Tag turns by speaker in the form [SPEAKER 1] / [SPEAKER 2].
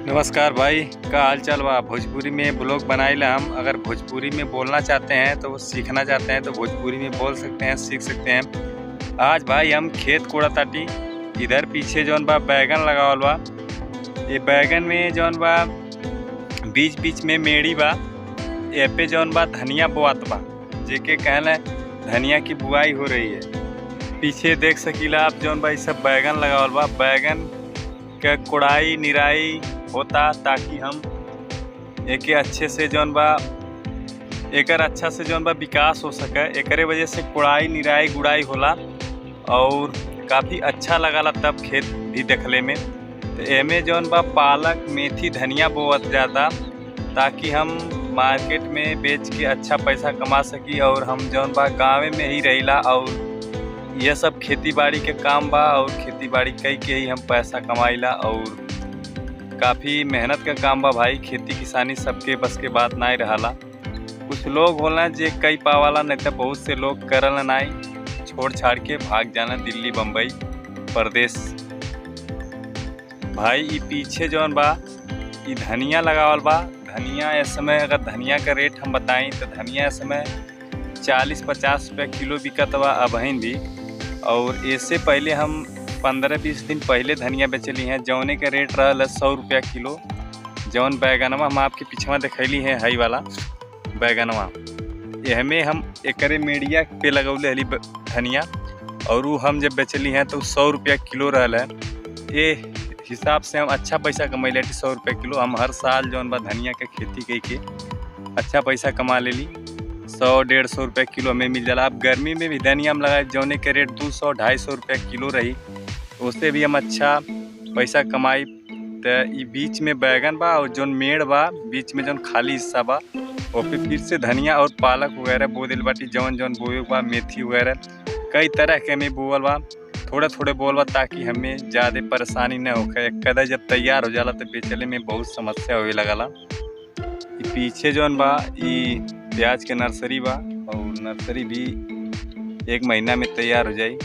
[SPEAKER 1] नमस्कार भाई, का हाल चाल बा। भोजपुरी में ब्लॉग बनाइला हम। अगर भोजपुरी में बोलना चाहते हैं तो सीखना चाहते हैं तो भोजपुरी में बोल सकते हैं, सीख सकते हैं। आज भाई हम खेत कोड़ा ताटी। इधर पीछे जौन बा बैगन लगावल बा। ये बैगन में जौन बा बीच बीच में मेड़ी बा। ये पे जौन बा धनिया बोआत बा, जेके कहना धनिया की बुआई हो रही है। पीछे देख सकीला आप जौन बा ये सब बैगन लगावल बा। बैगन के कोड़ाई निराई होता ताकि हम एके अच्छे से जौन बा एकर अच्छा से जौन बा विकास हो सके। एकरे वजह से कोड़ाई निराई गुड़ाई होला और काफ़ी अच्छा लगाला तब खेत भी देखले में। तो एमे जौन बा पालक मेथी धनिया बोवत जाता ताकि हम मार्केट में बेच के अच्छा पैसा कमा सकी। और हम जौन बा गाँव में ही रहिला और यह सब खेती बाड़ी के काम बा और खेती बाड़ी कई के ही हम पैसा कमाइला। और काफ़ी मेहनत का काम बा भाई। खेती किसानी सबके बस के बात नहीं रहाला। कुछ लोग होला जे कई पावाला, नहीं तो बहुत से लोग करल नहीं, छोड़ छाड़ के भाग जाना दिल्ली बम्बई प्रदेश। भाई ये पीछे जौन बा ये धनिया लगावल बा। धनिया इस समय अगर धनिया का रेट हम बताएं तो धनिया इस समय 40-50 रुपये किलो बिकत बा अबहिन भी। और इससे पहले हम 15-20 दिन पहले धनिया बेचली हैं, जौने के रेट रहा 100 रुपया किलो। जौन बैगनवा हम आपके पीछे दिखैली है हाई वाला बैगनवा, यह में हम एकरे मीडिया पे लगौले हली धनिया। और वो हम जब बेचली हैं तो 100 रुपया किलो रहल है। ये हिसाब से हम अच्छा पैसा कमैले 100 रुपया किलो। हम हर साल जौन बा धनिया के खेती कई के अच्छा पैसा कमा लेली। 100-150 रुपये किलो हमें मिल जाला। अब गर्मी में भी धनिया हम लगाए जौने के रेट 200-250 रुपये किलो रही, उससे भी हम अच्छा पैसा कमाई। तो ये बीच में बैगन बा और जौन मेड़ बा बीच में जौन खाली हिस्सा बा और फिर से धनिया और पालक वगैरह बो दिल बाटी। जौन जौन बोए बा मेथी वगैरह कई तरह के हमें बोवल बा, थोड़े थोड़े बोल बा ताकि हमें ज़्यादा परेशानी न होखे। कदा जब तैयार हो जाला तो बेचले में बहुत समस्या होए लगला। ये पीछे जौन बा ये प्याज के नर्सरी बा और नर्सरी भी 1 महीना में तैयार हो जाई।